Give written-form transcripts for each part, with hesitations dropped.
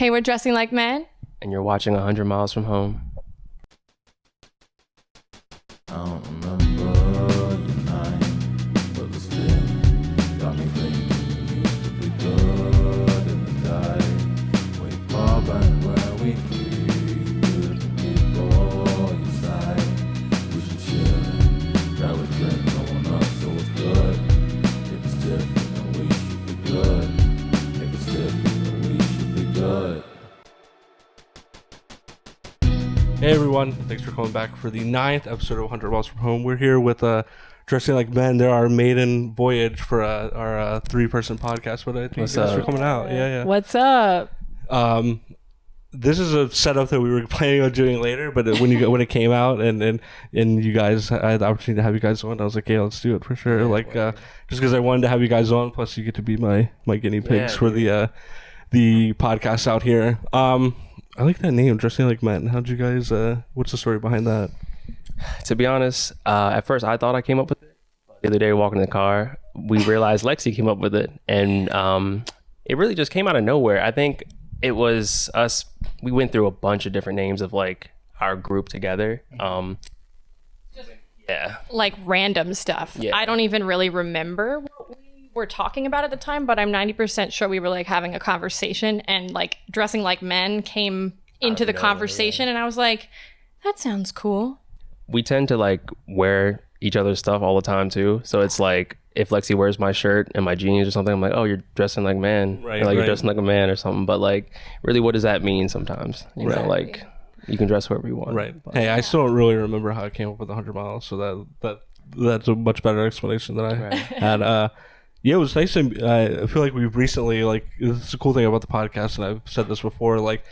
Hey, we're dressing like men. And you're watching 100 Miles from Home. I don't remember your name, but this feeling got me thinking you used to be good in the day. Way far back where we could people you say we should chill, grab a drink, no one else, so it's good. If it's different, then we should be good. If it's different, then we should be good. Hey everyone, thanks for coming back for the 9th episode of 100 Miles from Home. We're here with Dressing Like Men. They're our maiden voyage for our three-person podcast. But I think What's thanks up? for coming out. Yeah. What's up? This is a setup that we were planning on doing later, but when it came out and you guys, I had the opportunity to have you guys on, I was like, yeah, let's do it for sure. Just because I wanted to have you guys on, plus you get to be my guinea pigs for the podcast out here. I like that name, Dressing Like Men. How'd you guys, what's the story behind that? To be honest, at first I thought I came up with it. The other day walking in the car, we realized Lexi came up with it. And it really just came out of nowhere. I think it was us. We went through a bunch of different names of like our group together. Yeah. Like random stuff. Yeah. I don't even really remember what we were talking about at the time, but I'm 90% sure we were like having a conversation and like Dressing Like Men came into the conversation and I was like, that sounds cool. We tend to like wear each other's stuff all the time too. So it's like if Lexi wears my shirt and my jeans or something, I'm like, oh, you're dressing like man. Right, Or like right. you're dressing like a man or something. But like really what does that mean sometimes? You know, like you can dress whoever you want. Right. But, Hey, I still don't really remember how I came up with 100 miles, so that's a much better explanation than I had. Yeah, it was nice. I feel like we've recently, like, this is a cool thing about the podcast, and I've said this before, like,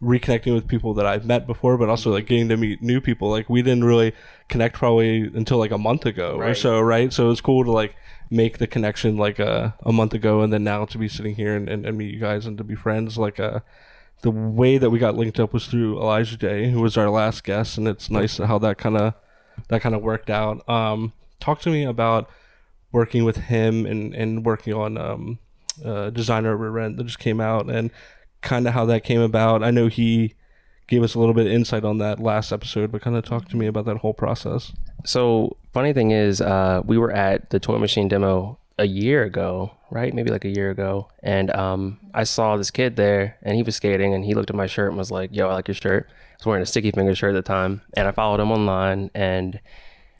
reconnecting with people that I've met before, but also, like, getting to meet new people. Like, we didn't really connect probably until, like, a month ago or so, right? So it was cool to, like, make the connection, like, a month ago, and then now to be sitting here and meet you guys and to be friends. Like, the way that we got linked up was through Olijade, who was our last guest, and it's nice how that kind of worked out. Talk to me about working with him and working on Designer Over Rent that just came out and kind of how that came about. I know he gave us a little bit of insight on that last episode, but kind of talk to me about that whole process. So funny thing is, we were at the Toy Machine demo a year ago, right? Maybe like a year ago. And I saw this kid there and he was skating and he looked at my shirt and was like, yo, I like your shirt. I was wearing a Sticky Finger shirt at the time. And I followed him online and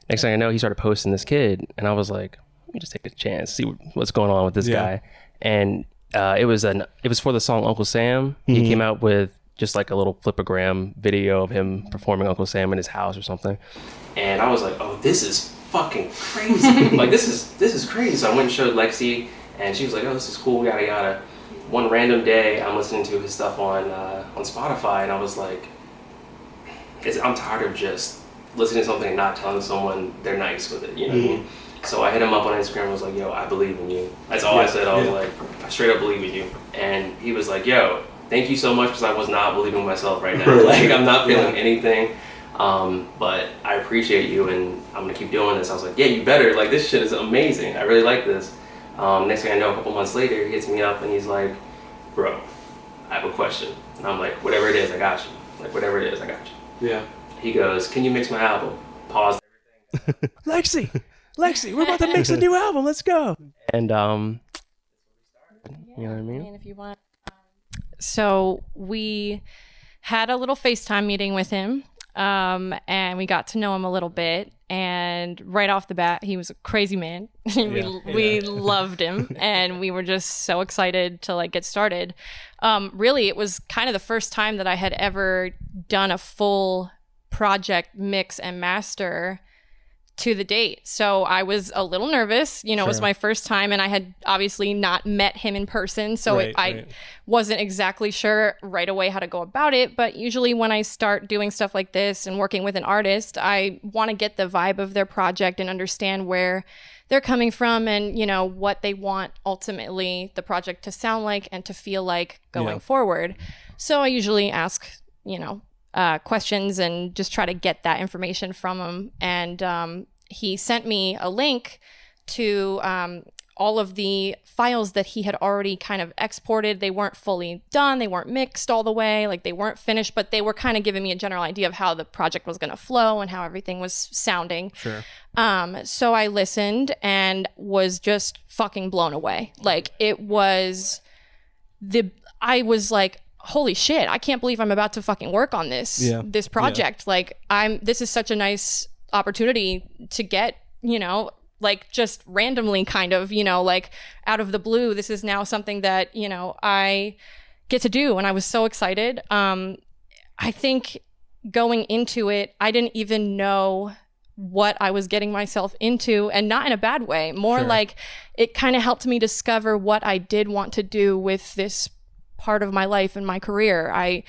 next thing I know, he started posting this kid. And I was like, let me just take a chance, see what's going on with this guy. And it was for the song Uncle Sam. He came out with just like a little flipogram video of him performing Uncle Sam in his house or something. And I was like, oh, this is fucking crazy. Like this is crazy. So I went and showed Lexi and she was like, oh, this is cool, yada yada. One random day I'm listening to his stuff on Spotify and I was like, I'm tired of just listening to something and not telling someone they're nice with it, you know what I mean? So I hit him up on Instagram and was like, yo, I believe in you. That's all I said. I was like, I straight up believe in you. And he was like, yo, thank you so much because I was not believing myself right now. Like, I'm not feeling anything. But I appreciate you and I'm going to keep doing this. I was like, yeah, you better. Like, this shit is amazing. I really like this. Next thing I know, a couple months later, he hits me up and he's like, bro, I have a question. And I'm like, whatever it is, I got you. Like, whatever it is, I got you. Yeah. He goes, can you mix my album? Pause everything. Lexi, we're about to mix a new album. Let's go. And, you know what I mean? And if you want. So we had a little FaceTime meeting with him, and we got to know him a little bit. And right off the bat, he was a crazy man. We loved him, and we were just so excited to like get started. Really, it was kind of the first time that I had ever done a full project mix and master to the date. So I was a little nervous, it was my first time and I had obviously not met him in person. So I wasn't exactly sure right away how to go about it. But usually when I start doing stuff like this and working with an artist, I want to get the vibe of their project and understand where they're coming from and, what they want ultimately the project to sound like and to feel like going forward. So I usually ask, questions and just try to get that information from him. And he sent me a link to all of the files that he had already kind of exported, they weren't fully done. They weren't mixed all the way. Like they weren't finished, but they were kind of giving me a general idea of how the project was going to flow and how everything was sounding. Sure. So I listened and was just fucking blown away. Like I was like, holy shit, I can't believe I'm about to fucking work on this project. Like this is such a nice opportunity to get, like just randomly kind of, like out of the blue, this is now something that, I get to do. And I was so excited. I think going into it, I didn't even know what I was getting myself into, and not in a bad way, more like it kind of helped me discover what I did want to do with this part of my life and my career. I,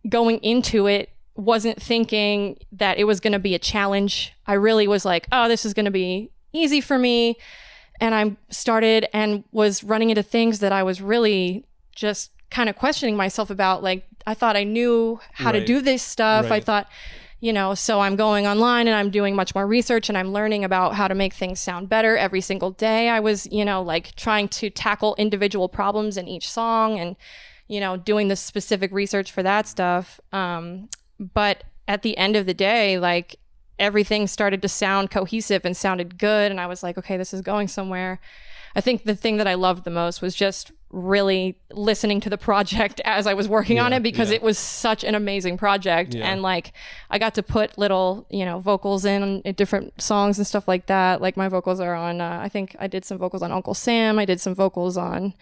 going into it, wasn't thinking that it was going to be a challenge. I really was like, oh, this is going to be easy for me. And I started and was running into things that I was really just kind of questioning myself about. Like, I thought I knew how to do this stuff. I thought, so I'm going online and I'm doing much more research and I'm learning about how to make things sound better every single day. I was, like trying to tackle individual problems in each song and, doing the specific research for that stuff. But at the end of the day, like everything started to sound cohesive and sounded good. And I was like, okay, this is going somewhere. I think the thing that I loved the most was just really listening to the project as I was working on it, because it was such an amazing project. And like, I got to put little, vocals in different songs and stuff like that. Like my vocals are on, I think I did some vocals on Uncle Sam. I did some vocals on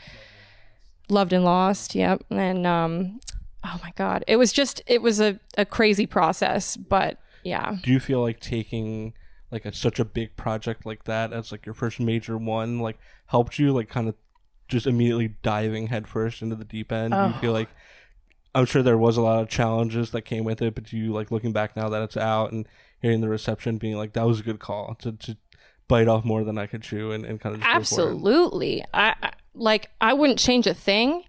Loved and Lost. Yep. And, oh my God, it was a crazy process, but yeah. Do you feel like taking like such a big project like that as like your first major one, like helped you like kind of just immediately diving headfirst into the deep end? Do you feel like, I'm sure there was a lot of challenges that came with it, but do you like looking back now that it's out and hearing the reception being like, that was a good call to bite off more than I could chew and kind of just absolutely. I wouldn't change a thing.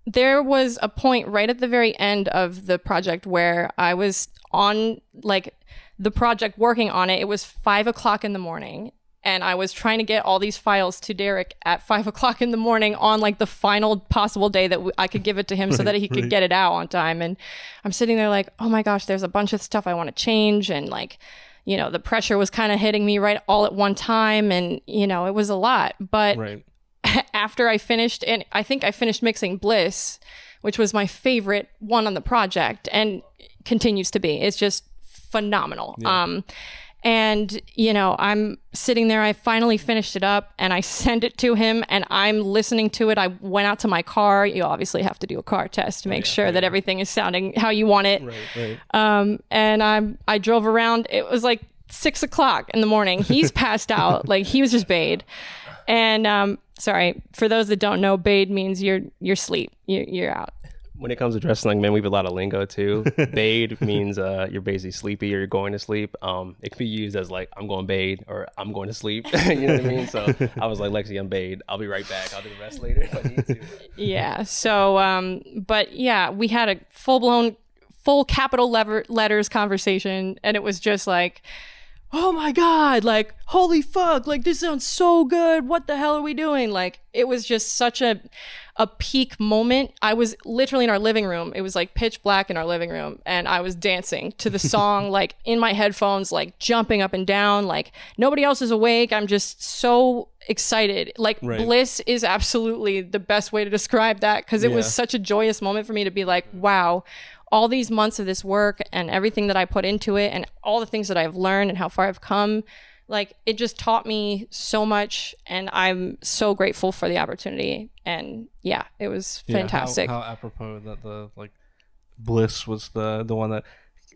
There was a point right at the very end of the project where I was on like the project working on it. It was 5 o'clock in the morning and I was trying to get all these files to Derek at 5 o'clock in the morning on like the final possible day that I could give it to him so that he could get it out on time. And I'm sitting there like, oh my gosh, there's a bunch of stuff I want to change. And like, the pressure was kind of hitting me right all at one time. And, it was a lot, but after I finished, and I think I finished mixing Bliss, which was my favorite one on the project and continues to be. It's just phenomenal. And, I'm sitting there, I finally finished it up and I sent it to him and I'm listening to it. I went out to my car. You obviously have to do a car test to make sure that everything is sounding how you want it. And I drove around. It was like 6 o'clock in the morning. He's passed out. Like he was just bayed. And sorry, for those that don't know, bayed means you're asleep. You're out. When it comes to dressing like men, we have a lot of lingo too. Bathe means you're basically sleepy or you're going to sleep. It can be used as like, I'm going bathe or I'm going to sleep. You know what I mean? So I was like, Lexi, I'm bathed. I'll be right back. I'll do the rest later if I need to. Yeah. So, but yeah, we had a full capital letters conversation, and it was just like, oh my God, like, holy fuck, like, this sounds so good. What the hell are we doing? Like, it was just such a peak moment. I was literally in our living room. It was like pitch black in our living room. And I was dancing to the song, like in my headphones, like jumping up and down, like nobody else is awake. I'm just so excited. Like bliss is absolutely the best way to describe that. Cause it was such a joyous moment for me to be like, wow, all these months of this work and everything that I put into it and all the things that I've learned and how far I've come, like it just taught me so much, and I'm so grateful for the opportunity. And yeah, it was fantastic. How apropos that the like Bliss was the one that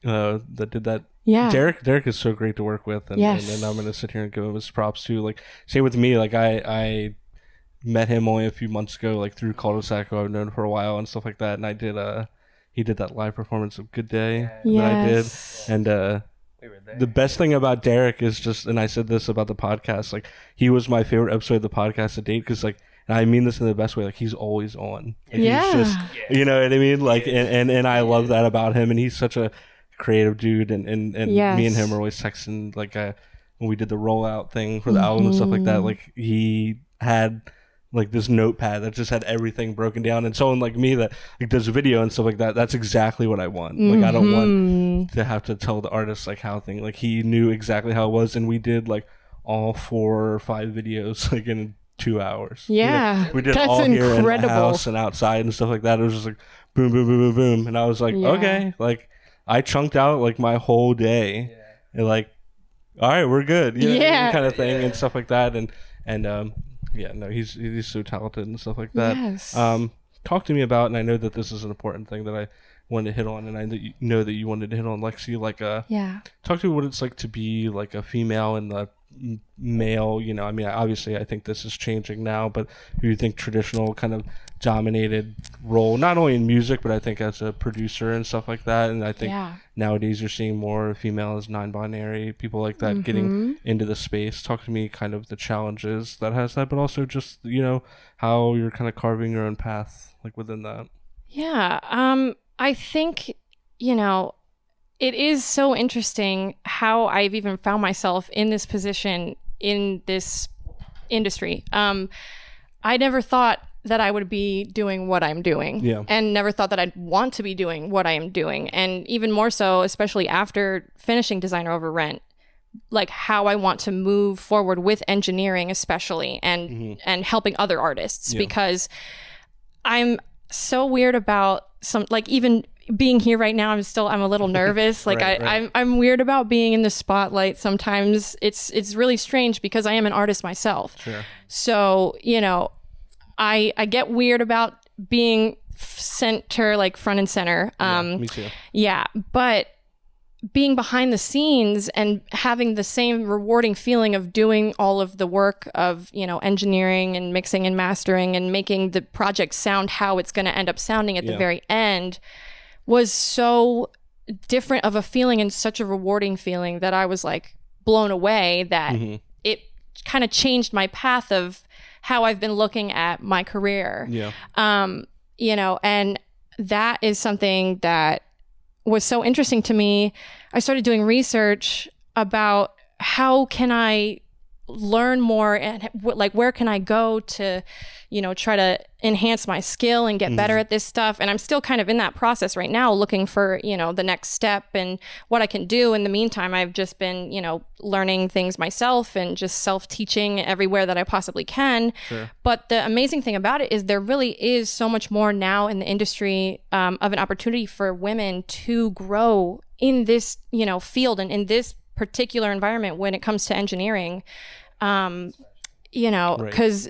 did that. Yeah, Derek is so great to work with, and I'm gonna sit here and give him his props too. Like same with me, like I met him only a few months ago, like through Cul-de-sac, who I've known for a while and stuff like that, and I did he did that live performance of Good Day that I did, and the best thing about Derek is just, and I said this about the podcast, like he was my favorite episode of the podcast to date, because like, and I mean this in the best way, like he's always on. Like, he's just, you know what I mean? Like, and I love that about him, and he's such a creative dude, and me and him are always texting when we did the rollout thing for the album and stuff like that, like he had like this notepad that just had everything broken down, and someone like me that like does a video and stuff like that, that's exactly what I want. Like I don't want to have to tell the artist like how thing, like he knew exactly how it was, and we did like all 4 or 5 videos like in 2 hours. Yeah, we did that's all here in incredible. the house and outside and stuff like that. It was just like boom boom boom boom boom, and I was like okay, like I chunked out like my whole day and like all right, we're good, you know, kind of thing and stuff like that. And yeah, no, he's so talented and stuff like that. Yes. Talk to me about, and I know that this is an important thing that I wanted to hit on, and I know that you wanted to hit on, Lexi, like talk to me what it's like to be like a female in the male, you know, I mean, obviously I think this is changing now, but do you think traditional kind of dominated role, not only in music, but I think as a producer and stuff like that, and I think nowadays you're seeing more females, non-binary, people like that getting into the space. Talk to me kind of the challenges that has that, but also just, you know, how you're kind of carving your own path like within that. I think, you know, it is so interesting how I've even found myself in this position in this industry. I never thought that I would be doing what I'm doing, and never thought that I'd want to be doing what I am doing. And even more so, especially after finishing Designer Over Rent, like how I want to move forward with engineering, especially, and helping other artists, because I'm so weird about some, like even being here right now, I'm a little nervous. Like I'm weird about being in the spotlight. Sometimes it's really strange because I am an artist myself. Sure. So, you know, I get weird about being center, like front and center. Me too. Yeah, but being behind the scenes and having the same rewarding feeling of doing all of the work of, you know, engineering and mixing and mastering and making the project sound how it's going to end up sounding at the very end was so different of a feeling and such a rewarding feeling that I was like blown away that it kind of changed my path of how I've been looking at my career. You know, and that is something that was so interesting to me. I started doing research about how can I learn more and like where can I go to, you know, try to enhance my skill and get better at this stuff. And I'm still kind of in that process right now, looking for, you know, the next step and what I can do. In the meantime, I've just been, you know, learning things myself and just self-teaching everywhere that I possibly can. But the amazing thing about it is there really is so much more now in the industry of an opportunity for women to grow in this, you know, field and in this particular environment when it comes to engineering. You know, because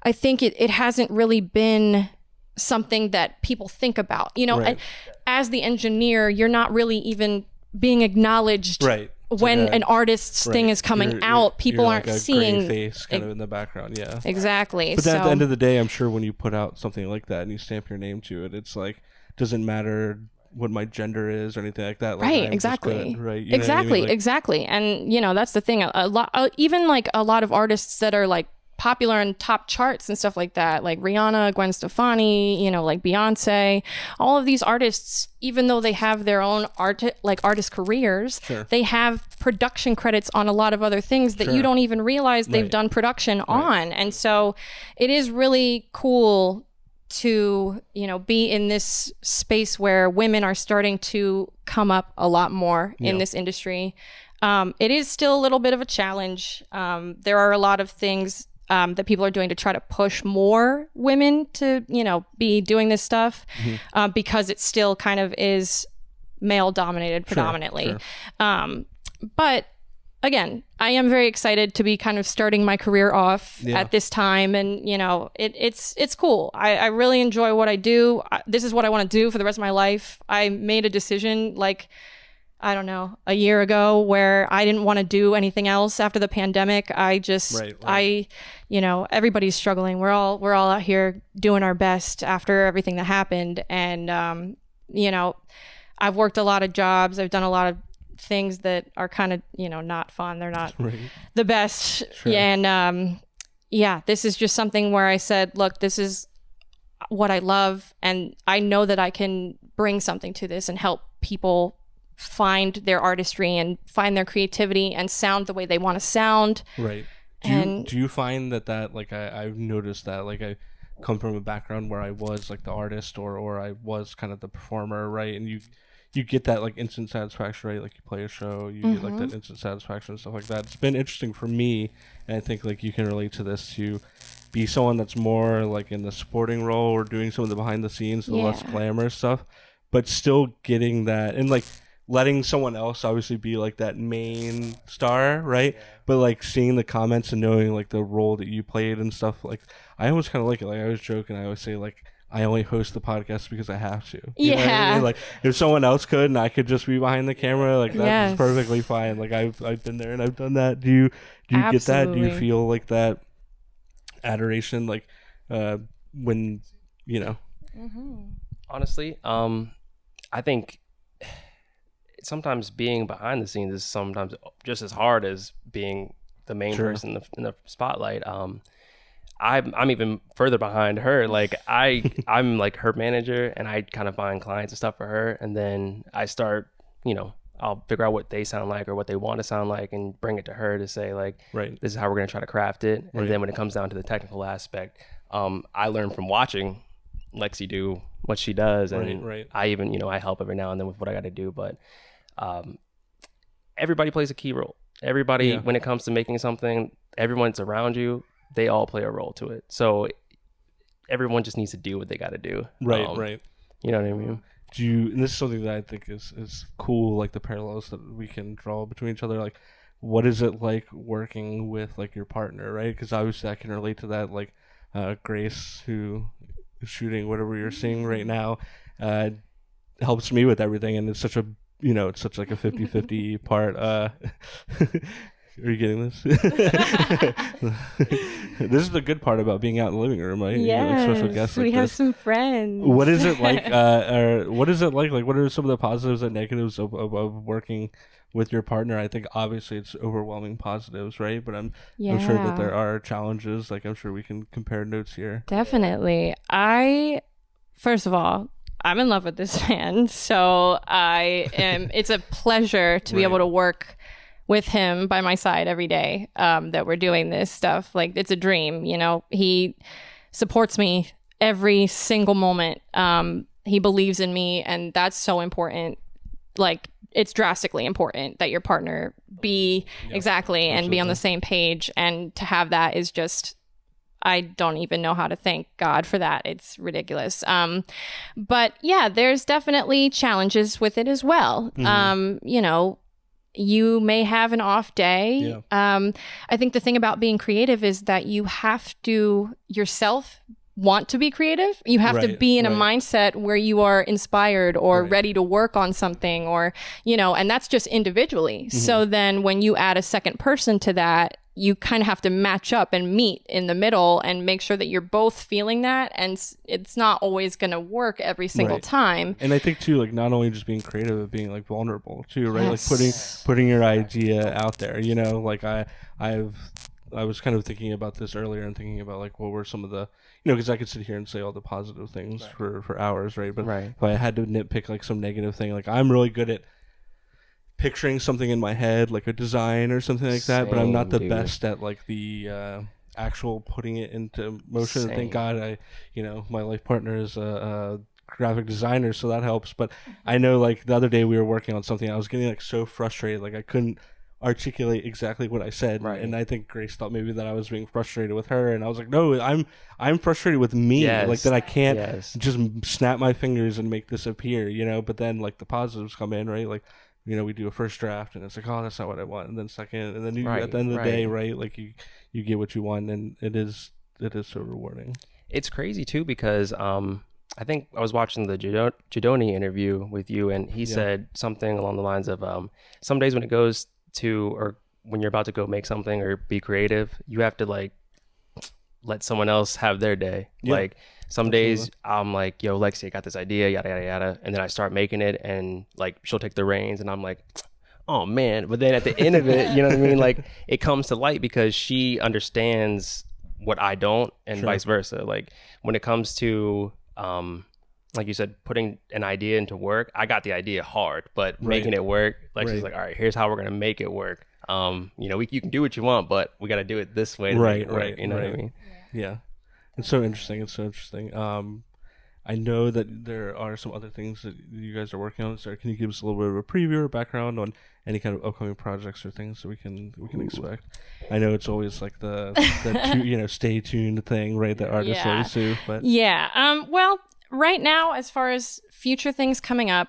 I think it hasn't really been something that people think about, you know, and as the engineer, you're not really even being acknowledged when an artist's thing is coming out. People aren't like a seeing gray face kind of in the background. Exactly. But then at the end of the day, I'm sure when you put out something like that and you stamp your name to it, it's like, doesn't matter what my gender is or anything like that. Like, exactly. Right. You know what I mean? Like, exactly. And, you know, that's the thing. A lot, even like a lot of artists that are like popular in top charts and stuff like that, like Rihanna, Gwen Stefani, you know, like Beyonce, all of these artists, even though they have their own artist careers, they have production credits on a lot of other things that you don't even realize they've done production on. And so it is really cool to, you know, be in this space where women are starting to come up a lot more in this industry. It is still a little bit of a challenge. There are a lot of things that people are doing to try to push more women to, you know, be doing this stuff because it still kind of is male dominated predominantly. But again, I am very excited to be kind of starting my career off at this time. And, you know, it's cool. I really enjoy what I do. This is what I want to do for the rest of my life. I made a decision like, I don't know, a year ago where I didn't want to do anything else after the pandemic. I just, you know, everybody's struggling. We're all out here doing our best after everything that happened. And, you know, I've worked a lot of jobs. I've done a lot of things that are kind of, you know, not fun. They're not the best. And this is just something where I said, look, this is what I love, and I know that I can bring something to this and help people find their artistry and find their creativity and sound the way they want to sound. Right. Do you find that like I've noticed that like I come from a background where I was like the artist or I was kind of the performer, right? And you get that like instant satisfaction, right? Like you play a show, you get like that instant satisfaction and stuff like that. It's been interesting for me, and I think like you can relate to this, to be someone that's more like in the supporting role or doing some of the behind the scenes, the less glamorous stuff, but still getting that and like letting someone else obviously be like that main star, right? But like seeing the comments and knowing like the role that you played and stuff, like I almost kind of like it. Like I was joking, I always say like I only host the podcast because I have to. You know what I mean? Like if someone else could and I could just be behind the camera, like that's perfectly fine. Like I've been there and I've done that. Do you get that? Do you feel like that adoration, like when you know? Honestly, I think sometimes being behind the scenes is sometimes just as hard as being the main person in the spotlight. I'm even further behind her. Like I'm like her manager, and I kind of find clients and stuff for her, and then I start, I'll figure out what they sound like or what they want to sound like and bring it to her to say like, this is how we're going to try to craft it. And then when it comes down to the technical aspect, I learn from watching Lexi do what she does, and I even, I help every now and then with what I got to do, but everybody plays a key role. Everybody, when it comes to making something, everyone's around you, they all play a role to it. So everyone just needs to do what they got to do. Right. You know what I mean? And this is something that I think is cool, like the parallels that we can draw between each other. Like, what is it like working with like your partner, right? Because obviously I can relate to that. Like Grace, who is shooting whatever you're seeing right now, helps me with everything, and it's such a it's such like a 50-50 part. Are you getting this? This is the good part about being out in the living room, right? Yes, like special guests we like have this. some friends. What is it like? Or what is it like? Like, what are some of the positives and negatives of working with your partner? I think obviously it's overwhelming positives, right? But I'm sure that there are challenges. Like, I'm sure we can compare notes here. Definitely. First of all, I'm in love with this man, so it's a pleasure to be able to work with him by my side every day, that we're doing this stuff. Like, it's a dream, he supports me every single moment. He believes in me, and that's so important. Like, it's drastically important that your partner be and be on the same page, and to have that is just, I don't even know how to thank God for that. It's ridiculous. But yeah, there's definitely challenges with it as well. You may have an off day. I think the thing about being creative is that you have to yourself want to be creative. You have to be in a mindset where you are inspired or ready to work on something, or, and that's just individually. So then when you add a second person to that, you kind of have to match up and meet in the middle and make sure that you're both feeling that. And it's not always going to work every single time. And I think too, like, not only just being creative, but being like vulnerable too, right? Like putting your idea out there, like I was kind of thinking about this earlier and thinking about like, what were some of the, because I could sit here and say all the positive things for hours, right? But if I had to nitpick like some negative thing, like I'm really good at picturing something in my head, like a design or something like that, but I'm not the best at like the actual putting it into motion. And thank God my life partner is a graphic designer, so that helps. But I know, like, the other day we were working on something, I was getting like so frustrated, like I couldn't articulate exactly what I said, and I think Grace thought maybe that I was being frustrated with her, and I was like, no, I'm frustrated with me, like that I can't just snap my fingers and make this appear, but then like the positives come in, right? Like, we do a first draft and it's like, oh, that's not what I want, and then second, and then at the end of the day, right, like you get what you want, and it is so rewarding. It's crazy too, because I think I was watching the Jadoni interview with you, and he said something along the lines of some days when it goes to, or when you're about to go make something or be creative, you have to like let someone else have their day. Like some days I'm like, yo, Lexi, I got this idea, yada yada yada, and then I start making it, and like she'll take the reins, and I'm like, oh man. But then at the end of it, you know what I mean, like it comes to light because she understands what I don't, and vice versa. Like when it comes to like you said, putting an idea into work. I got the idea hard, but making it work, Lexi's like, all right, here's how we're gonna make it work. You can do what you want, but we got to do it this way. To make it work, you know what I mean? Yeah. It's so interesting. I know that there are some other things that you guys are working on. So can you give us a little bit of a preview or background on any kind of upcoming projects or things that we can expect? I know it's always like the stay tuned thing, right? That artists always do. But well, right now, as far as future things coming up,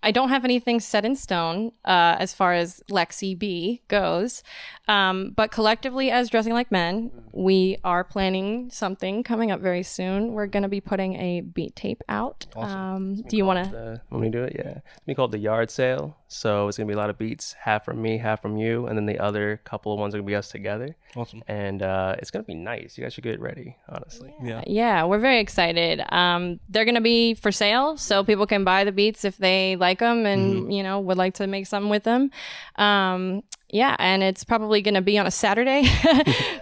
I don't have anything set in stone as far as Lexi B goes. But collectively, as Dressing Like Men, we are planning something coming up very soon. We're going to be putting a beat tape out. Awesome. Do you want to? Want me to do it? Yeah. It's going to be called The Yard Sale. So it's going to be a lot of beats, half from me, half from you. And then the other couple of ones are going to be us together. Awesome. And it's going to be nice. You guys should get ready, honestly. Yeah, we're very excited. They're going to be for sale, so people can buy the beats if they like them and, would like to make something with them. And it's probably going to be on a Saturday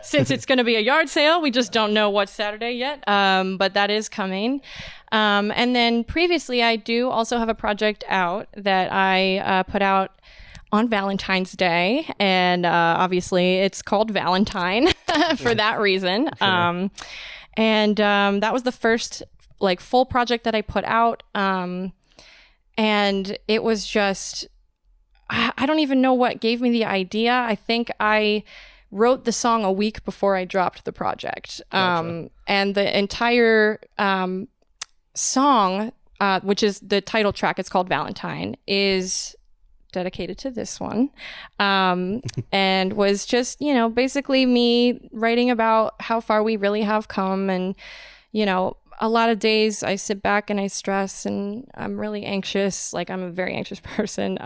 since it's going to be a yard sale. We just don't know what Saturday yet, but that is coming. And then previously, I do also have a project out that I put out on Valentine's Day. And obviously, it's called Valentine for that reason. Sure. That was the first full project that I put out. And it was just, I don't even know what gave me the idea. I think I wrote the song a week before I dropped the project. Gotcha. And the entire song, which is the title track, it's called Valentine, is dedicated to this one. And was just, basically me writing about how far we really have come. And, a lot of days I sit back and I stress and I'm really anxious. I'm a very anxious person.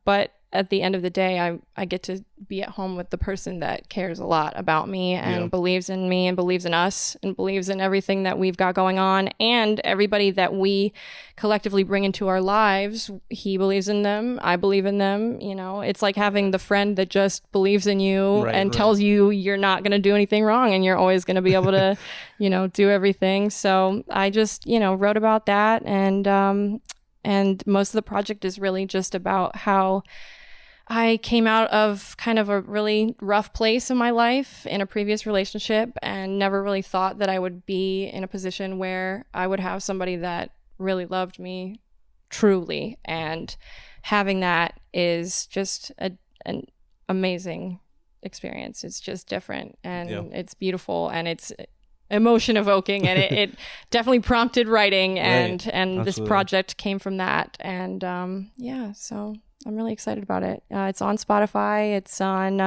But at the end of the day, I get to be at home with the person that cares a lot about me and believes in me and believes in us and believes in everything that we've got going on, and everybody that we collectively bring into our lives. He believes in them. I believe in them. It's like having the friend that just believes in you and tells you you're not going to do anything wrong and you're always going to be able to, do everything. So I just, wrote about that. And most of the project is really just about how I came out of kind of a really rough place in my life in a previous relationship and never really thought that I would be in a position where I would have somebody that really loved me truly. And having that is just an amazing experience. It's just different and it's beautiful and it's emotion evoking, and it definitely prompted writing and this project came from that. And so I'm really excited about it. It's on Spotify. It's on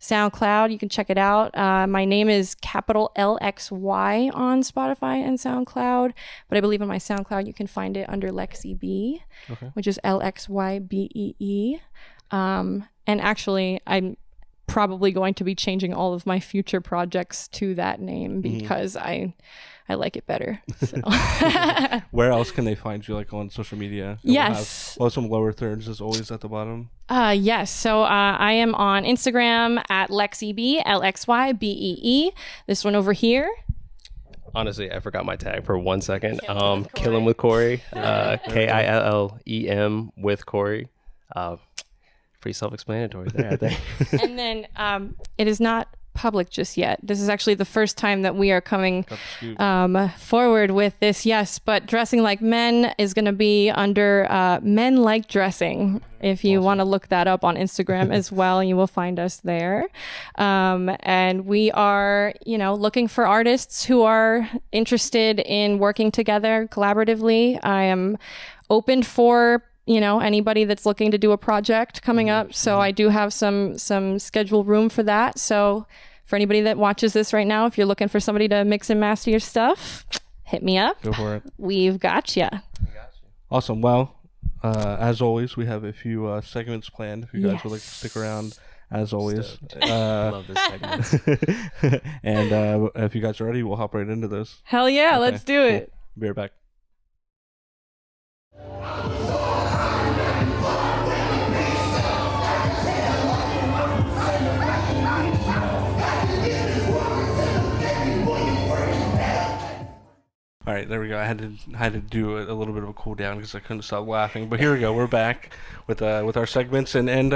SoundCloud. You can check it out. My name is capital LXY on Spotify and SoundCloud, but I believe on my SoundCloud you can find it under Lexi B, which is LXYBEE. And actually, I'm probably going to be changing all of my future projects to that name because I like it better. So. Where else can they find you, on social media? Yes. We'll have some lower thirds as always at the bottom. Yes. So I am on Instagram at LexiB, LXYBEE. This one over here. Honestly, I forgot my tag for 1 second. Killing with Corey. KILLEM with Corey. Pretty self-explanatory there, I think. And then it is not public just yet. This is actually the first time that we are coming forward with this. Yes, but Dressing Like Men is going to be under Men Like Dressing. If you want to look that up on Instagram as well, you will find us there. And we are, looking for artists who are interested in working together collaboratively. I am open for anybody that's looking to do a project coming up. So I do have some scheduled room for that. So for anybody that watches this right now, if you're looking for somebody to mix and master your stuff, hit me up. Go for it. We've got you. Awesome. Well, as always, we have a few segments planned. If you guys would like to stick around, as always. Love this segment. And if you guys are ready, we'll hop right into this. Hell yeah, let's do it. Be right back. All right, there we go. I had to do a little bit of a cool down because I couldn't stop laughing. But here we go. We're back with our segments, and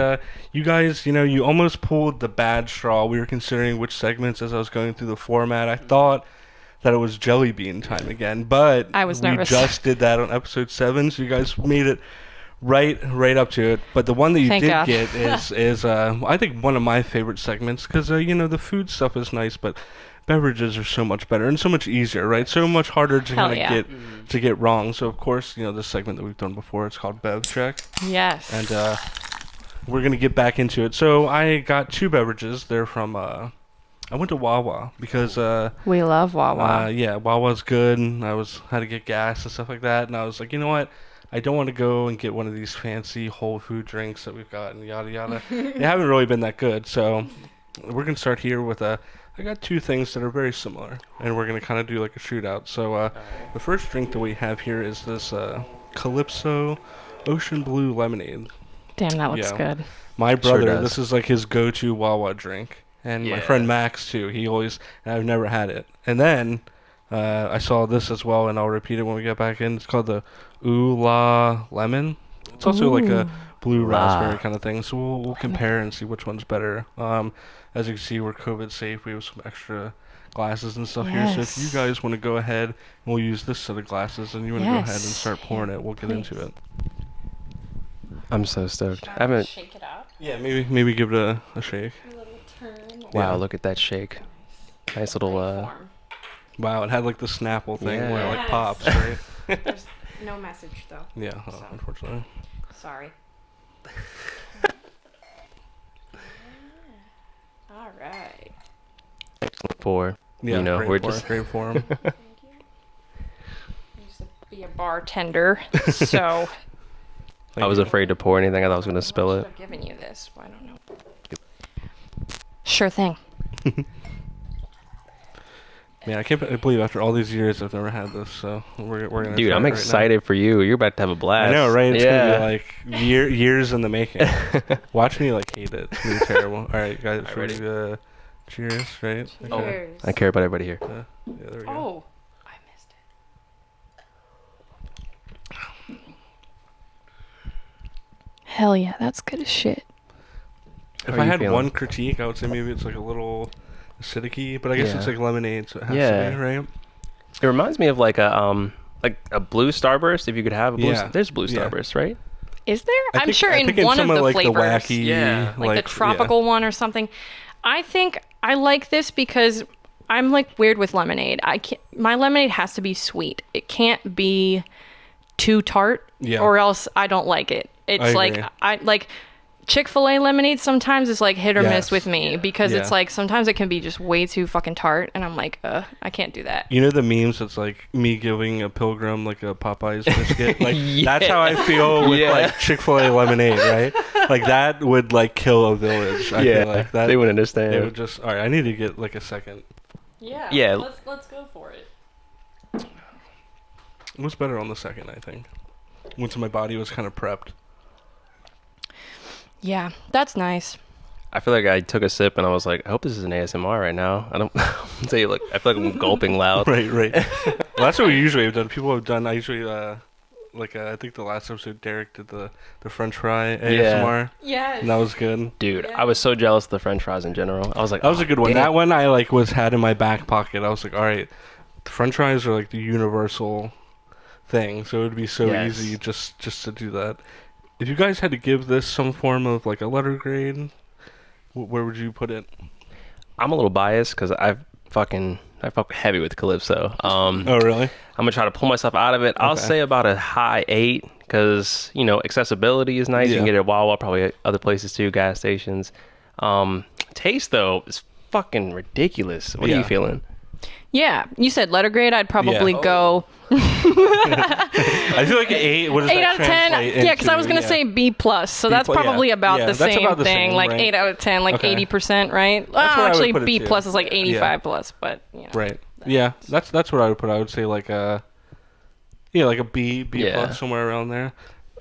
you guys, you almost pulled the bad straw. We were considering which segments as I was going through the format. I thought that it was jelly bean time again, but I was nervous. We just did that on episode 7, so you guys made it right up to it. But the one that you Thank did God. get is I think one of my favorite segments because the food stuff is nice, but beverages are so much better and so much easier, right? So much harder to Hell kind of yeah. get wrong. So of course, this segment that we've done before, it's called Bev Check, Yes. and we're gonna get back into it. So I got 2 beverages. They're from I went to Wawa because we love Wawa. yeah, Wawa's good. And I had to get gas and stuff like that, and I was like, you know what? I don't want to go and get one of these fancy whole food drinks that we've got and yada yada. They haven't really been that good. So we're gonna start here with I got 2 things that are very similar, and we're gonna kind of do like a shootout. So the first drink that we have here is this Calypso Ocean Blue Lemonade. Damn, that looks yeah. good. My brother, does. this is like his go-to Wawa drink, and my Yeah. friend Max too. And I've never had it. And then I saw this as well, and I'll repeat it when we get back in. It's called the Ooh La Lemon. It's also like a blue raspberry kind of thing. So we'll compare and see which one's better. As you can see, we're COVID safe. We have some extra glasses and stuff here. So if you Yes. guys want to go ahead, and we'll use this set of glasses, and you want to go ahead and Yes. start pouring it, we'll get into it. I'm so stoked. I haven't. Shake it up. Yeah, maybe give it a shake. A little turn. Wow, Yeah. look at that shake. Nice little. Wow, it had like the Snapple thing where it like Yes. pops, right? There's no message though. Yeah, So. unfortunately. Sorry. All right. Pour. Yeah, We're great just. great form. I used to be a bartender, so I was afraid to pour anything. I thought I was gonna spill I it. should have given you this. I don't know. Sure thing. Man, I can't believe after all these years I've never had this. So we're gonna. Dude, try I'm it right excited for you. You're about to have a now. blast. I know, right? It's yeah. gonna be like years in the making. Watch me like hate it. It's gonna be terrible. All right, guys, All right, ready? Cheers, right? Oh, Cheers. I care about everybody here. Yeah, there we go. Oh, I missed it. Hell yeah, that's good as shit. If How are I you had feeling? one critique, I would say maybe it's like a little acidic-y, but I guess it's Yeah. like lemonade, so it has Yeah. to be, right? It reminds me of like a blue Starburst. If you could have a blue, Yeah. there's blue Yeah. Starburst, right? Is there? I I'm think- sure I in think one of some the like flavors, the wacky, Yeah. like the tropical one or something. I think I like this because I'm like weird with lemonade. My lemonade has to be sweet. It can't be too tart, Yeah. or else I don't like it. It's like agree. I like Chick-fil-A lemonade sometimes is like hit or miss Yes. with me because it's Yeah. like sometimes it can be just way too fucking tart, and I'm like, I can't do that. You know the memes that's like me giving a pilgrim like a Popeyes biscuit? Like Yeah. that's how I feel with Yeah. like Chick-fil-A lemonade, right? Like that would like kill a village. I feel like that they wouldn't understand. it would just all right, I need to get like a second. Yeah. Yeah. Let's go for it. It was better on the second, I think. Once my body was kind of prepped. Yeah, that's nice. I feel like I took a sip and I was like, I hope this is an ASMR right now. I don't say you look. I feel like I'm gulping loud. Right. Well, that's what we usually have done. People have done. I usually I think the last episode Derek did the French fry ASMR. Yes. And that was good. Dude, I was so jealous of the French fries in general. I was like, That was a good one. damn. That one I like had in my back pocket. I was like, all right, the French fries are like the universal thing, so it would be so Yes. easy just to do that. If you guys had to give this some form of like a letter grade, where would you put it? I'm a little biased because I fuck heavy with Calypso. Oh, really? I'm gonna try to pull myself out of it. I'll Okay. say about a high 8 because accessibility is nice. You Yeah. can get it at Wawa, probably at other places too, gas stations. Taste though is fucking ridiculous. What are Yeah. you feeling? Yeah, you said letter grade. I'd probably Yeah. go I feel like an 8. What does 8 that out of 10. translate Yeah, because I was into? gonna say B plus, so that's plus, yeah. probably about Yeah, the that's same about the thing. same, Like right? 8 out of 10, like Okay. 80%, right? where I would Actually, put it B too. plus is like 85 Yeah. plus, but Right. Yeah, that's what I would put. I would say like a like a B Yeah. plus, somewhere around there.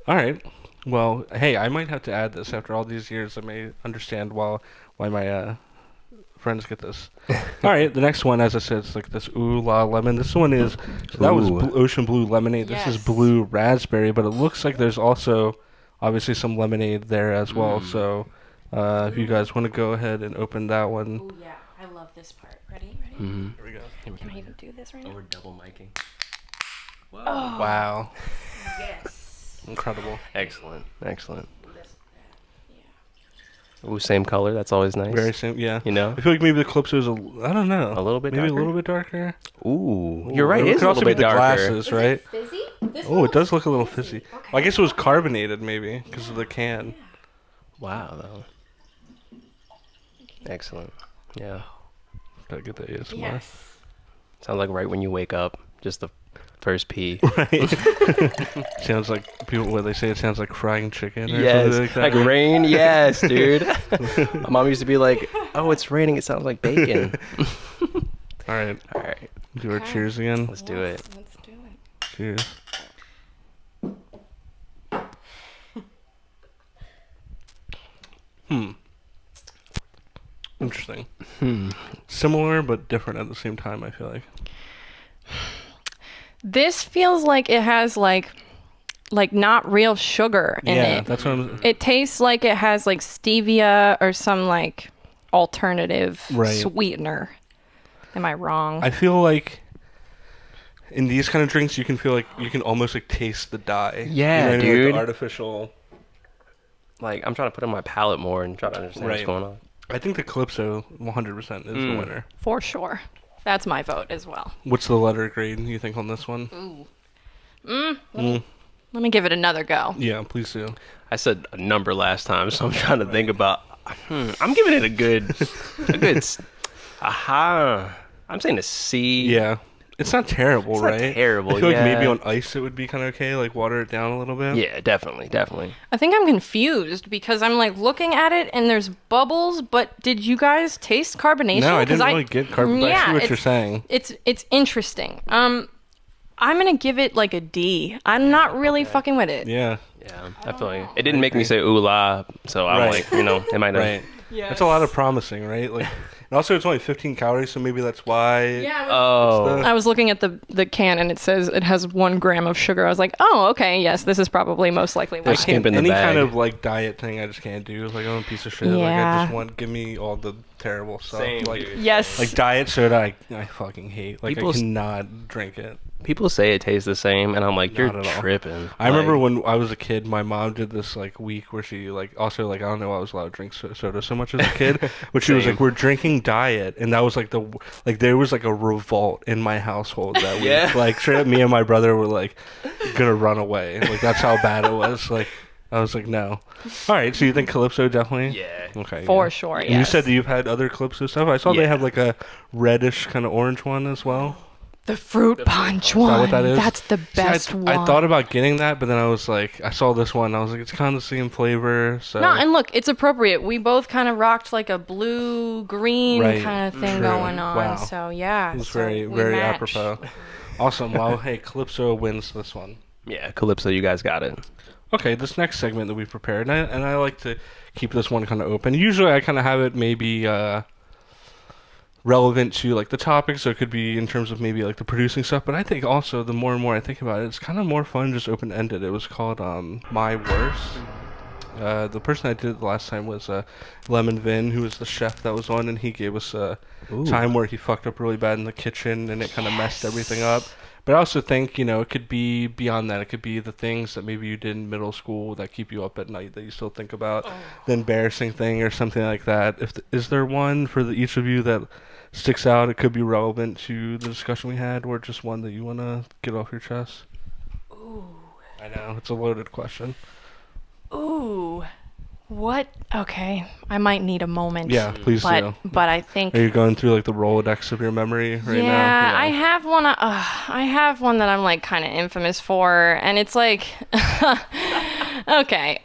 All right. Well, hey, I might have to add this after all these years. I may understand why my friends get this. All right, the next one, as I said, it's like this ooh la lemon. This one is that was ocean blue lemonade. This is blue raspberry, but it looks like there's also obviously some lemonade there as well. So if you guys want to go ahead and open that one. Oh yeah, I love this part. Ready? Mm-hmm. Here we go. Can I even do this right now? We're double miking. Oh. Wow. Yes. Incredible. Excellent. Ooh, same color. That's always nice. Very same. Yeah. You know? I feel like maybe the Calypso is I don't know. A little bit maybe darker? a little bit darker. Ooh, you're right. It It is could a also little be bit the darker. glasses, right? Fizzy? Oh, it does look a little fizzy. Well, I guess it was carbonated maybe because of the can. Wow, though. Excellent. Yeah. Gotta get the ASMR. Yes. Sounds like right when you wake up, just the first pee. Right. Sounds like people when they say it sounds like frying chicken or Yes, something like that. like rain. Yes, dude. My mom used to be like, "Oh, it's raining. It sounds like bacon." All right. Do our cheers again. Let's do it. Let's do it. Cheers. Interesting. Similar but different at the same time, I feel like. This feels like it has like not real sugar in Yeah, it. that's what I'm... It tastes like it has like stevia or some like alternative Right. sweetener. Am I wrong? I feel like in these kind of drinks, you can feel like you can almost like taste the dye. Yeah, you know what I mean? Like dude. the artificial. Like, I'm trying to put in my palate more and try to understand what's Right. going on. I think the Calypso 100% is the winner. For sure. That's my vote as well. What's the letter grade you think on this one? Let me give it another go. Yeah, please do. I said a number last time, so I'm trying to think about. I'm giving it a good. I'm saying a C. Yeah. It's not terrible, It's not right? terrible, I feel like maybe yeah. on ice it would be kind of okay, like water it down a little bit. Yeah, definitely. I think I'm confused because I'm like looking at it and there's bubbles, but did you guys taste carbonation? No, I 'Cause didn't really get carbon. But I see what you're saying. It's interesting. I'm gonna give it like a D. I'm not really fucking with it. Yeah. Yeah, I feel like it didn't make me say ooh la, so I'm Right. like, it might have. Right. That's a lot of promising, right? Like, and also it's only 15 calories, so maybe that's why. Yeah. Oh, I was looking at the can and it says it has 1 gram of sugar. I was like, oh, okay, yes, this is probably most likely They're why. skimping the Any bag. kind of like diet thing, I just can't do. Like I'm a piece of shit. Like I Yeah. just want give me all the terrible stuff. Same, like dude. Yes. like diet soda, I fucking hate. Like People's- I cannot drink it. people say it tastes the same, and I'm like, you're Not at all. tripping. I remember when I was a kid, my mom did this like week where she like also like I don't know why I was allowed to drink soda so much as a kid, but she was Same. like, we're drinking diet, and that was like there was like a revolt in my household that week. Yeah. Like straight up, me and my brother were like gonna run away. Like that's how bad it was. Like I was like, no. All right, so you think Calypso definitely? Yeah. Okay. For yeah. sure, And yes. you said that you've had other Calypso stuff. I saw they Yeah. have like a reddish kind of orange one as well. The fruit punch that one. what that is? That's the See, best one. I thought about getting that, but then I was like, I saw this one. I was like, it's kind of the same flavor. So No, and look, it's appropriate. We both kind of rocked like a blue green Right. kind of thing True. going on. Wow. So yeah, it was so very, we very match. apropos. Awesome. Well, hey, Calypso wins this one. Yeah, Calypso, you guys got it. Okay, this next segment that we prepared, and I like to keep this one kind of open. Usually I kind of have it maybe relevant to like the topic, so it could be in terms of maybe like the producing stuff, but I think also the more and more I think about it, it's kind of more fun just open-ended. It was called My Worst. The person I did it the last time was Lemon Vin, who was the chef that was on, and he gave us a time where he fucked up really bad in the kitchen and it kind of messed everything up. But I also think, it could be beyond that. It could be the things that maybe you did in middle school that keep you up at night that you still think about, the embarrassing thing or something like that. Is there one for each of you that sticks out? It could be relevant to the discussion we had, or just one that you want to get off your chest? Ooh. I know, it's a loaded question. Ooh, what? Okay, I might need a moment. Yeah, please do. But I think. Are you going through like the Rolodex of your memory right now? Yeah, I have one. I have one that I'm like kind of infamous for, and it's like, okay.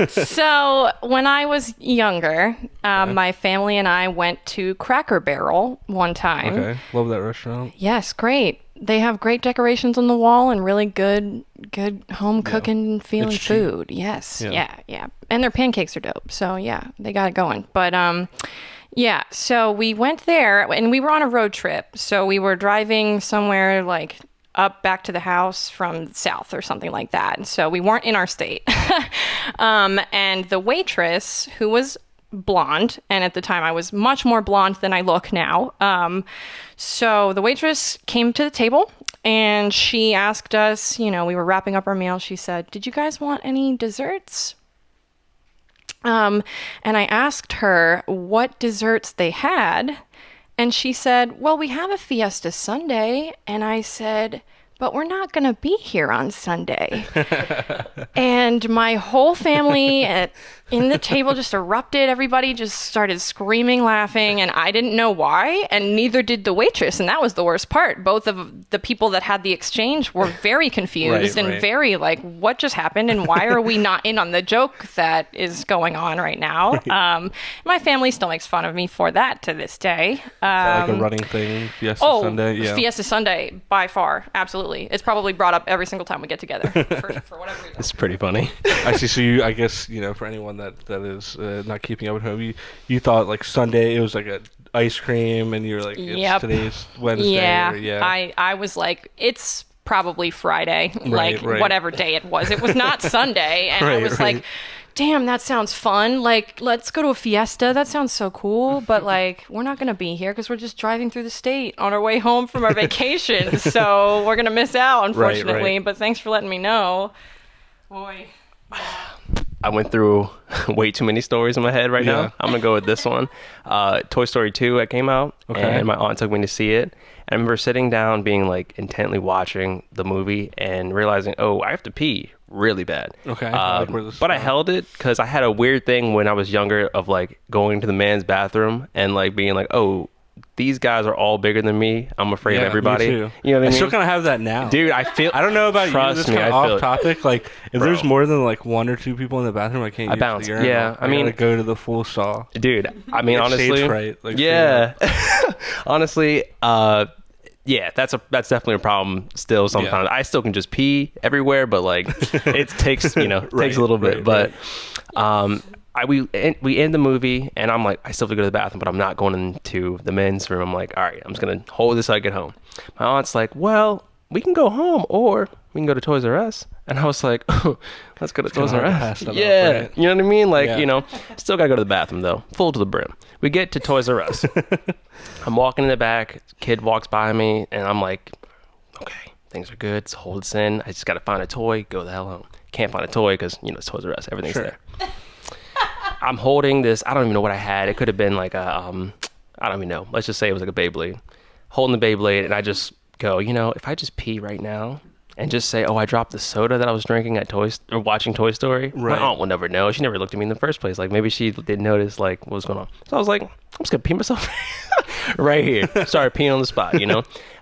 So when I was younger, my family and I went to Cracker Barrel one time. Okay, love that restaurant. Yes, great. They have great decorations on the wall and really good good home cooking feeling It's cheap. food. Yes. Yeah. Yeah. And their pancakes are dope. So yeah, they got it going. But yeah, so we went there and we were on a road trip. So we were driving somewhere like up back to the house from south or something like that. And so we weren't in our state. And the waitress, who was blonde, and at the time I was much more blonde than I look now. So the waitress came to the table and she asked us, we were wrapping up our meal. She said, "Did you guys want any desserts?" And I asked her what desserts they had. And she said, "Well, we have a Fiesta Sundae." And I said, "But we're not going to be here on Sunday." And my whole family in the table just erupted. Everybody just started screaming, laughing, and I didn't know why, and neither did the waitress, and that was the worst part. Both of the people that had the exchange were very confused and very like, what just happened, and why are we not in on the joke that is going on right now? My family still makes fun of me for that to this day. Like a running thing, Fiesta Sunday? Yeah. Fiesta Sunday, by far, absolutely. It's probably brought up every single time we get together, for whatever reason. It's pretty funny. I see. So I guess, for anyone that is not keeping up at home, you thought like Sunday it was like a ice cream, and you're like, it's today's Wednesday. Yeah. I was like, it's probably Friday, whatever day it was. It was not Sunday, and I was like, damn, that sounds fun. Like, let's go to a fiesta. That sounds so cool. But like, we're not gonna be here because we're just driving through the state on our way home from our vacation. So we're gonna miss out, unfortunately. But thanks for letting me know. Boy. I went through way too many stories in my head right now. I'm going to go with this one. Toy Story 2, it came out, and my aunt took me to see it. And I remember sitting down, being like intently watching the movie and realizing, oh, I have to pee really bad. Okay. But I held it because I had a weird thing when I was younger of like going to the man's bathroom and like being like, oh, these guys are all bigger than me. I'm afraid of everybody. Me too. You know what I mean? I still kind of have that now. Dude, I don't know about you. This is kind of off topic. Like, if there's more than like one or two people in the bathroom, I can't use bounce. the urinal. Yeah, I mean, gotta go to the full saw. Dude, I mean, honestly, right. Like, yeah. Honestly, yeah, that's definitely a problem still sometimes. I still can just pee everywhere, but like it takes, takes a little bit. But we end the movie and I'm like, I still have to go to the bathroom, but I'm not going into the men's room. I'm like, all right, I'm just going to hold this till I get home. My aunt's like, well, we can go home or we can go to Toys R Us. And I was like, oh, let's go to Toys R Us. Yeah. Right? You know what I mean? Like, still got to go to the bathroom though, full to the brim. We get to Toys R Us. I'm walking in the back, kid walks by me and I'm like, okay, things are good. Let's hold this in. I just got to find a toy, go the hell home. Can't find a toy because, it's Toys R Us. Everything's there. I'm holding this. I don't even know what I had. It could have been like a, I don't even know. Let's just say it was like a Beyblade. Holding the Beyblade, and I just go, if I just pee right now and just say, oh, I dropped the soda that I was drinking at watching Toy Story, my aunt will never know. She never looked at me in the first place. Like, maybe she didn't notice, like, what was going on. So I was like, I'm just going to pee myself right here. Started peeing on the spot,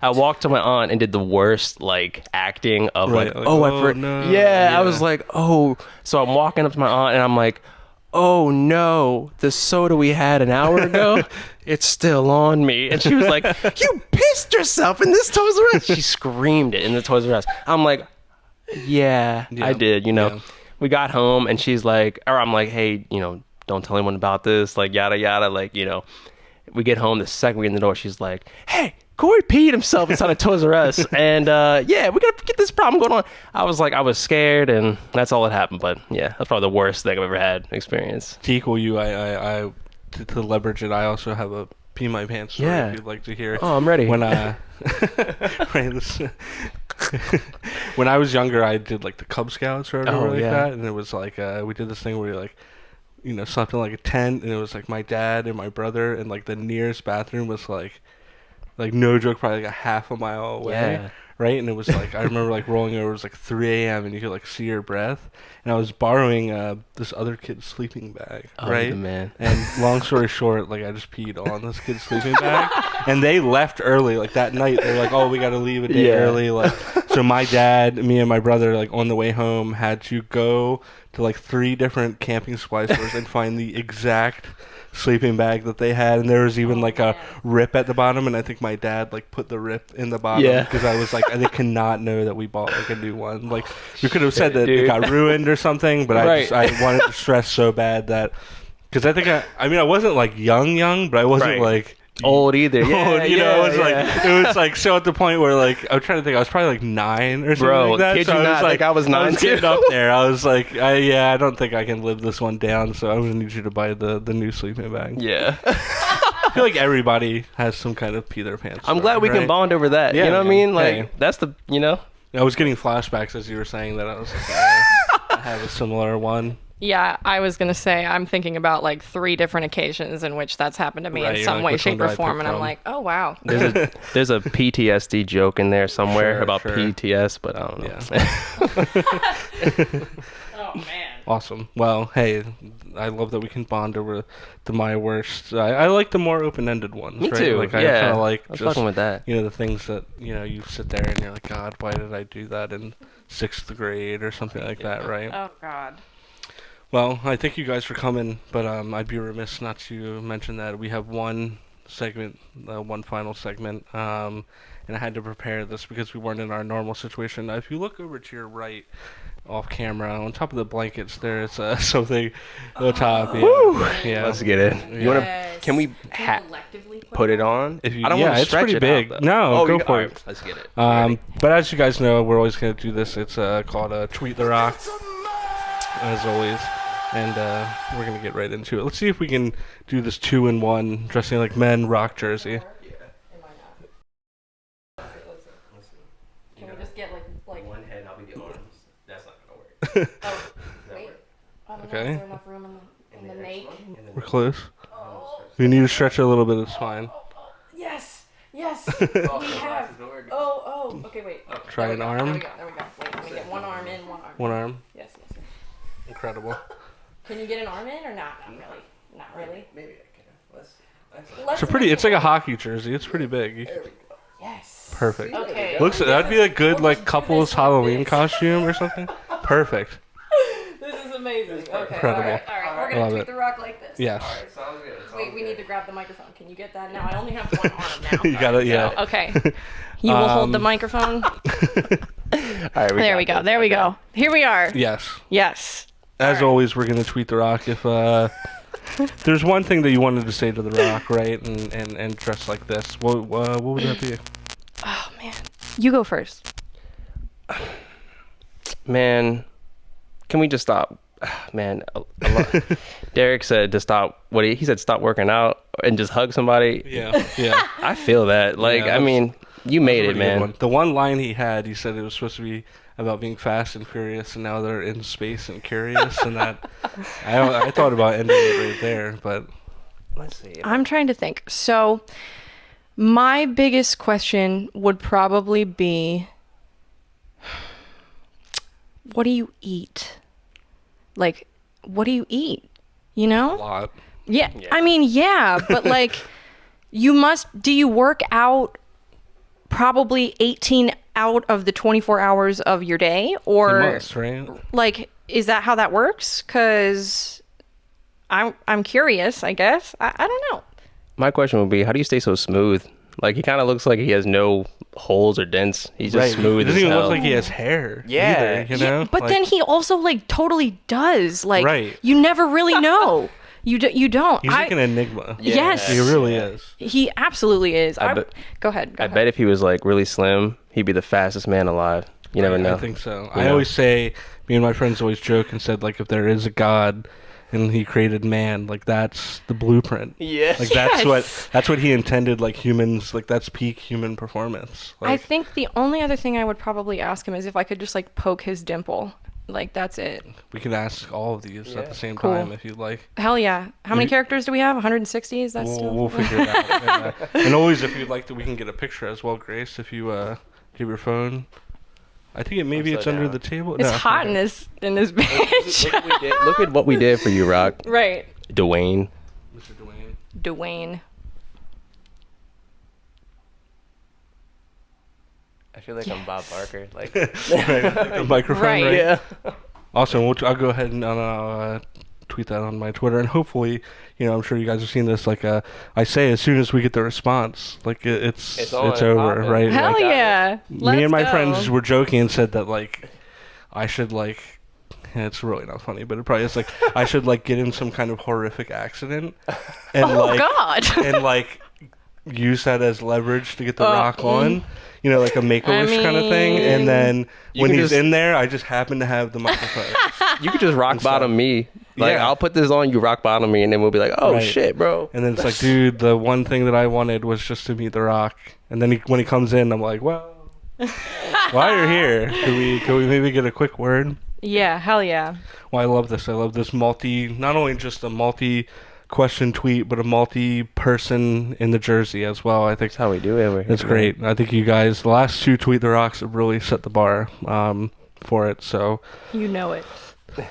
I walked to my aunt and did the worst, like, acting of, like, oh, I forgot. No. Yeah, I was like, oh. So I'm walking up to my aunt, and I'm like, oh no, the soda we had an hour ago, it's still on me. And she was like, you pissed yourself in this Toys R Us. She screamed it in the Toys R Us. I'm like, yeah. I did, We got home and she's like, or I'm like, hey, don't tell anyone about this, like yada yada, like, we get home, the second we get in the door, she's like, hey, Corey peed himself inside of Toys R Us, and yeah, we gotta get this problem going on. I was scared, and that's all that happened. But yeah, that's probably the worst thing I've ever had experience. To equal you, I to leverage it, I also have a pee my pants story if you'd like to hear it. Oh, I'm ready. When when I was younger, I did like the Cub Scouts or whatever like that, and it was like we did this thing where we like, slept in like a tent, and it was like my dad and my brother, and like the nearest bathroom was like no joke, probably like a half a mile away. Yeah. Right? And it was like, I remember like rolling over, it was like 3 a.m. and you could like see your breath. And I was borrowing this other kid's sleeping bag. Right? Man. And long story short, like I just peed on this kid's sleeping bag. And they left early, like that night. They're like, oh, we got to leave a day early. Like, so my dad, me and my brother, like on the way home, had to go to like 3 different camping supply stores and find the exact sleeping bag that they had, and there was even like a rip at the bottom, and I think my dad like put the rip in the bottom because I was like, they cannot know that we bought like a new one. Like we could have said that it got ruined or something, but I wanted to stress so bad that because I think I mean I wasn't like young, but I wasn't like old either. Yeah, you know, it was like so at the point where like I'm trying to think, I was probably like 9 or something like that. Kid so you I was not, like I was 9 I was too. getting up there. I was like, I don't think I can live this one down. So I'm gonna need you to buy the new sleeping bag. Yeah. I feel like everybody has some kind of pee their pants. I'm glad we can bond over that. Yeah, you know what I mean? Like hey. that's the I was getting flashbacks as you were saying that. I was like, I have a similar one. Yeah, I was going to say, I'm thinking about like 3 different occasions in which that's happened to me in some way, shape, or form. And I'm like, oh, wow. There's a PTSD joke in there somewhere about sure. PTS, but I don't know. Oh, man. Awesome. Well, hey, I love that we can bond over the my worst. I like the more open-ended ones. Me right? too. Like, I yeah. kind of like I was just, fucking with that. you know, the things that, you know, you sit there and you're like, God, why did I do that in 6th grade or something like that, right? Oh, God. Well, I thank you guys for coming, but I'd be remiss not to mention that we have one segment, one final segment, and I had to prepare this because we weren't in our normal situation. If you look over to your right, off camera, on top of the blankets, there's something on top. Yeah. Let's get it. You want to? Can we put it on? If you, I don't want to it's stretch pretty it big. out, No, go for it. Right, let's get it. But as you guys know, we're always going to do this. It's called Tweet the Rock, as always. And we're going to get right into it. Let's see if we can do this 2-in-1, dressing like men, rock jersey. Can we just get like one head and I'll be the arms? That's not going to work. Oh, wait. I don't know. Okay. Is there enough room in the make? We're close. We need to stretch a little bit of spine. Yes. Yes. We have. Oh. Okay, wait. Try an arm. There we go. Wait, let me get one arm in, one arm. One arm. Yes. Incredible. Can you get an arm in or not? Not really. Maybe I can. It's like a hockey jersey. It's pretty big. Yes. Perfect. Okay. That'd be a good like couple's Halloween costume or something. Perfect. This is amazing. Okay. Incredible. All right. We're Love gonna tweet it. the rock like this. Yes. Sounds good. Wait, we need to grab the microphone. Can you get that? Now I only have one arm now. You got it. Yeah. Okay. You will hold the microphone. All right. There we go. There we go. Here we are. Yes. Yes. As always, we're gonna tweet the rock. If there's one thing that you wanted to say to the rock, right, and dress like this, what would that be? Oh man. You go first. Man, can we just stop? Man, Derek said to stop. He said stop working out and just hug somebody. Yeah. I feel that. Like, Yeah, I mean, you made it, man. The one line he said it was supposed to be about being fast and furious, and now they're in space and curious, and that I thought about ending it right there, but Let's see. I'm trying to think. So, my biggest question would probably be, what do you eat? Like, what do you eat? You know? a lot. Yeah. I mean, yeah, but like, do you work out probably 18 out of the 24 hours of your day? Or, You must, right? like, is that how that works? Because I'm curious, I guess. I don't know. My question would be, how do you stay so smooth? Like, he kind of looks like he has no holes or dents. He's just smooth It doesn't as even hell. look like he has hair. Yeah. Either, you know. But Like, then he also like totally does. Like, Right. you never really know. You don't. he's like an enigma. Yes. He really is. He absolutely is. I bet- Go ahead. I bet if he was like really slim, he'd be the fastest man alive. You never know. I think so. You I know? always say, me and my friends always joke and said, like, if there is a God and he created man, like, that's the blueprint. Yeah. Like, Yes. that's what he intended, like, humans, like, that's peak human performance. I Like, think the only other thing I would probably ask him is if I could just like poke his dimple. Like, that's it. we could ask all of these at the same Cool. time if you'd like. Hell yeah. How many characters do we have? 160? Is that still? We'll figure it out. And always, if you'd like to, we can get a picture as well, Grace, if you give your phone. I think maybe it's Upside under down. the table. It's No, hot okay. in this bitch. Look at what we did for you, Rock. Right. Dwayne. Mr. Dwayne. Dwayne. I feel like I'm Bob Barker. Like, Right, like the microphone, Right. right? yeah. Awesome. I'll go ahead and tweet tweet that on my Twitter, and hopefully, I'm sure you guys have seen this. Like, I say as soon as we get the response, like it's on and over, popping. right? Hell Like, yeah. me and my Let's friends go. were joking and said that like I should like. It's really not funny, but it probably is like I should like get in some kind of horrific accident and Oh, God. and like use that as leverage to get the Rock on, like a Make-A-Wish kind of thing. And then You when can he's just- in there, I just happen to have the microphone. You could just rock bottom me. Like, Yeah. I'll put this on, you rock bottom me, and then we'll be like, oh, Right. shit, bro. And then it's like, dude, the one thing that I wanted was just to meet the Rock. And then when he comes in, I'm like, well, while you're here, can we maybe get a quick word? Yeah, hell yeah. Well, I love this. I love this not only just a multi-question tweet, but a multi-person in the jersey as well. I think That's how we do it. Over here, it's great. I think you guys, the last two Tweet the Rocks have really set the bar for it. So You know it.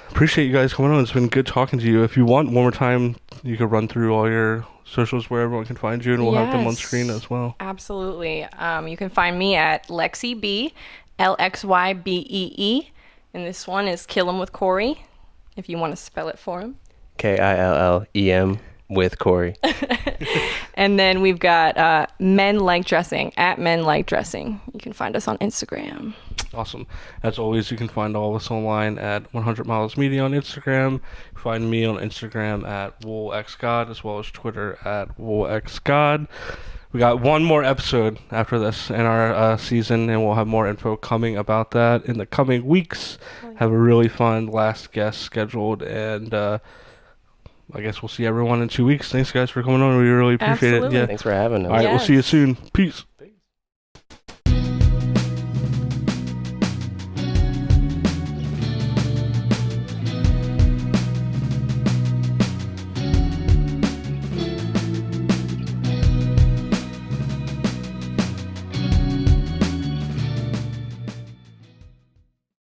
appreciate you guys coming on. It's been good talking to you. If you want one more time, you could run through all your socials where everyone can find you, and we'll have them on Yes. screen as well. Absolutely. You can find me at Lexi B, LXYBEE. And this one is Kill 'Em with Corey, if you want to spell it for him. KILLEM with Corey. And then we've got Men Like Dressing, at Men Like Dressing. You can find us on Instagram. Awesome. As always, you can find all of us online at 100 Miles Media on Instagram. Find me on Instagram at WoolXGod, as well as Twitter at WoolXGod. We got one more episode after this in our season, and we'll have more info coming about that in the coming weeks. Have a really fun last guest scheduled, and I guess we'll see everyone in 2 weeks. Thanks, guys, for coming on. We really appreciate Absolutely. it. Yeah. Thanks for having us. All right, we'll see you Yes. soon. Peace.